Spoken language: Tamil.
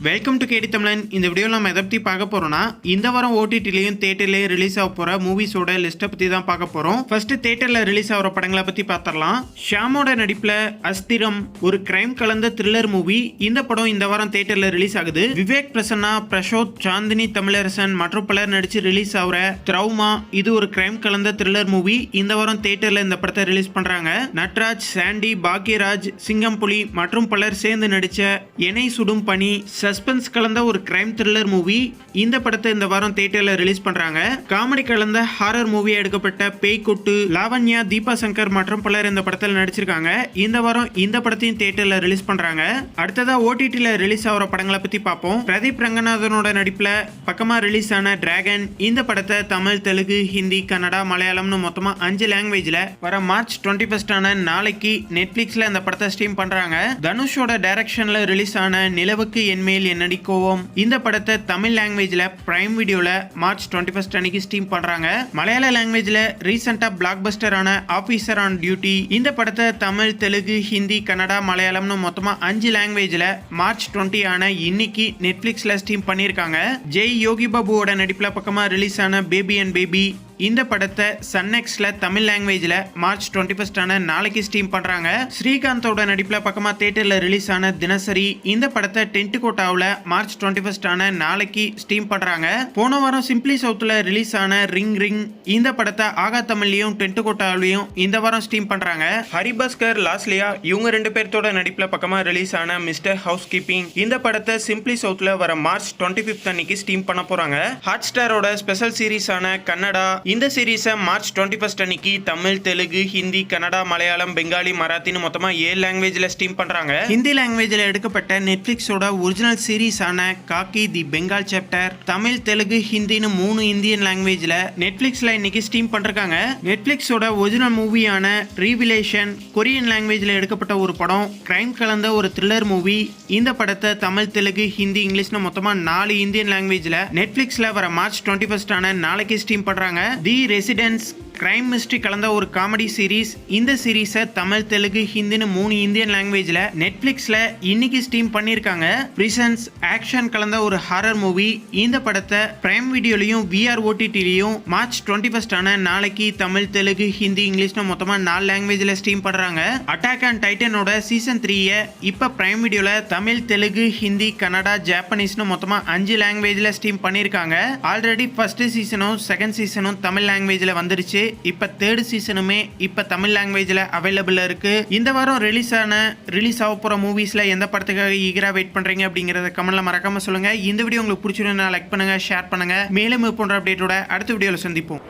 வெல்கம் டு கேடி தமிழன். இந்த வீடியோவில் நம்ம எதை பற்றி பார்க்க போகிறோம்னா, இந்த வாரம் ஓடிடிலையும் தேட்டர்லையும் ரிலீஸ் ஆக போகிற மூவிஸோட லிஸ்ட்டை பற்றி தான் பார்க்க போகிறோம். ஃபர்ஸ்ட் தேட்டரில் ரிலீஸ் ஆகிற படங்களை பற்றி பார்த்துடலாம். ஷாமோட நடிப்பில் அஸ்திரம் ஒரு கிரைம் கலந்த த்ரில்லர் மூவி. இந்த படம் இந்த வாரம் தேட்டரில் ரிலீஸ் ஆகுது. விவேக் பிரசன்னா, பிரசோத், சாந்தினி தமிழரசன் மற்றும் பலர் நடித்து ரிலீஸ் ஆகிற த்ரௌமா இது ஒரு கிரைம் கலந்த த்ரில்லர் மூவி. இந்த வாரம் தேட்டரில் இந்த படத்தை ரிலீஸ் பண்ணுறாங்க. நட்ராஜ், சாண்டி, பாக்யராஜ், சிங்கம் புலி மற்றும் பலர் சேர்ந்து நடித்த எனை சுடும் பனி சஸ்பென்ஸ் கலந்த ஒரு கிரைம் த்ரில்லர் மூவி. இந்த படத்தை இந்த வாரம் தியேட்டர்ல ரிலீஸ் பண்றாங்க. காமெடி கலந்த ஹாரர் மூவி எடுக்கப்பட்ட பேய் கொட்டு, லாவண்யா, தீபா சங்கர் மற்றும் பலர் இந்த படத்தில் நடிச்சிருக்காங்க. இந்த வாரம் இந்த படத்தையும் தியேட்டர்ல ரிலீஸ் பண்றாங்க. அடுத்ததா ஓடிடில ரிலீஸ் ஆகிற படங்களை பத்தி பார்ப்போம். பிரதீப் ரங்கநாதனோட நடிப்புல பக்கமா ரிலீஸ் ஆன டிராகன். இந்த படத்தை தமிழ், தெலுங்கு, ஹிந்தி, கன்னடா, மலையாளம்னு மொத்தமா 5 லாங்குவேஜ்ல வர மார்ச் 21 நாளைக்கு நெட்ஃபிளிக்ஸ்ல இந்த படத்தை ஸ்ட்ரீம் பண்றாங்க. தனுஷோட டைரக்ஷன்ல ரிலீஸ் ஆன நிலவுக்கு என்மேல் என்னடி கோவம் இந்த படத்தை தமிழ் லாங்குவேஜ்ல பிரைம் வீடியோல மார்ச் 21 அன்னைக்கு ஸ்ட்ரீம் பண்றாங்க. மலையாள லாங்குவேஜ்ல ரீசெண்டா பிளாக் பஸ்டரான ஆபீசர் ஆன் டியூட்டி இந்த படத்தை தமிழ், தெலுங்கு, ஹிந்தி, கன்னடா, மலையாளம்னு மொத்தமா 5 லாங்குவேஜ்ல மார்ச் 20 ஆன இன்னைக்கு நெட்ஃபிளிக்ஸ்ல ஸ்ட்ரீம் பண்ணிருக்காங்க. ஜெய் யோகி பாபுவோட நடிப்புல பக்கமா ரிலீஸ் ஆன பேபி அண்ட் பேபி இந்த படத்தை சன்னெக்ஸ்ல தமிழ் லாங்குவேஜ்ல மார்ச் 21 நாளைக்கு ஸ்ட்ரீம் பண்றாங்க. ஸ்ரீகாந்தோட நடிப்புல பக்கமா தியேட்டர்ல ரிலீஸ் ஆன தினசரி இந்த படத்தை டென்ட் கோட்டாவுல மார்ச் 21 நாளைக்கு ஸ்ட்ரீம் பண்றாங்க. போன வாரம் சிம்பிளி சவுத்ல ரிலீஸ் ஆன ரிங் ரிங் இந்த படத்தை ஆகா தமிழ்லயும் டென்ட் கோட்டாவிலையும் இந்த வாரம் ஸ்ட்ரீம் பண்றாங்க. ஹரிபாஸ்கர், லாஸ்லியா இவங்க 2 பேர்த்தோட நடிப்புல பக்கமா ரிலீஸ் ஆன மிஸ்டர் ஹவுஸ் கீப்பிங் இந்த படத்தை சிம்பிளி சவுத்ல வர மார்ச் 25 அன்னைக்கு ஸ்ட்ரீம் பண்ண போறாங்க. ஹாட் ஸ்டாரோட ஸ்பெஷல் சீரீஸ் ஆன கன்னடா இந்த சீரீஸை மார்ச் 21 அன்னைக்கு தமிழ், தெலுங்கு, ஹிந்தி, கன்னடா, மலையாளம், பெங்காலி, மராத்தின்னு மொத்தமா 7 லாங்குவேஜ்ல ஸ்ட்ரீம் பண்றாங்க. ஹிந்தி லாங்குவேஜ்ல எடுக்கப்பட்ட நெட்ஃபிளிக்ஸோட ஒரிஜினல் சீரீஸ் ஆன காக்கி தி பெங்கால் சாப்டர் தமிழ், தெலுங்கு, ஹிந்தின்னு 3 இந்தியன் லாங்குவேஜ்ல நெட்ஃபிளிக்ஸ்ல இன்னைக்கு ஸ்ட்ரீம் பண்றாங்க. நெட்ஃபிளிக்ஸோட ஒரிஜினல் மூவியான ரீவிலேஷன் கொரியன் லாங்குவேஜ்ல எடுக்கப்பட்ட ஒரு படம், கிரைம் கலந்த ஒரு த்ரில்லர் மூவி. இந்த படத்தை தமிழ், தெலுங்கு, ஹிந்தி, இங்கிலீஷ்னு மொத்தமா 4 இந்தியன் லாங்குவேஜ்ல நெட்ஃபிளிக்ஸ்ல வர மார்ச் 21 நாளைக்கு ஸ்ட்ரீம் பண்றாங்க. தி ரெசிடென்ஸ் கிரைம் மிஸ்ட்ரி கலந்த ஒரு காமெடி சீரீஸ். இந்த சீரீஸை தமிழ், தெலுங்கு, ஹிந்தின்னு 3 இந்தியன் லாங்குவேஜ்ல நெட்ஃபிளிக்ஸ்ல இன்னைக்கு ஸ்ட்ரீம் பண்ணிருக்காங்க. பிரிசன்ஸ் ஆக்ஷன் கலந்த ஒரு ஹாரர் மூவி. இந்த படத்தை பிரைம் வீடியோலையும் VR OTTலையும் மார்ச் 21 நாளைக்கு தமிழ், தெலுங்கு, ஹிந்தி, இங்கிலீஷ்னு மொத்தமா 4 லாங்குவேஜ்ல ஸ்ட்ரீம் பண்றாங்க. அட்டாக் ஆன் டைட்டனோட சீசன் 3 இப்ப பிரைம் வீடியோல தமிழ், தெலுங்கு, ஹிந்தி, கன்னடா, ஜாப்பனீஸ்னு மொத்தமா 5 லாங்குவேஜ்ல ஸ்ட்ரீம் பண்ணிருக்காங்க. ஆல்ரெடி ஃபர்ஸ்ட் சீசனும் செகண்ட் சீசனும் தமிழ் லாங்குவேஜ்ல வந்துருச்சு. இப்ப தேர்ட் சீசனுமே இப்ப தமிழ் லாங்குவேஜ்ல அவைலபிள் இருக்கு. இந்த வாரம் ரிலீஸ் ஆக போற மூவிஸ்ல எந்த படத்துக்காக ஈகரா வெயிட் பண்றீங்க அப்படிங்கறத கமெண்ட்ல மறக்காம சொல்லுங்க. இந்த வீடியோ உங்களுக்கு பிடிச்சிருந்தா லைக் பண்ணுங்க, ஷேர் பண்ணுங்க. மேலும் இது போன்ற அப்டேட்டோட அடுத்த வீடியோல சந்திப்போம்.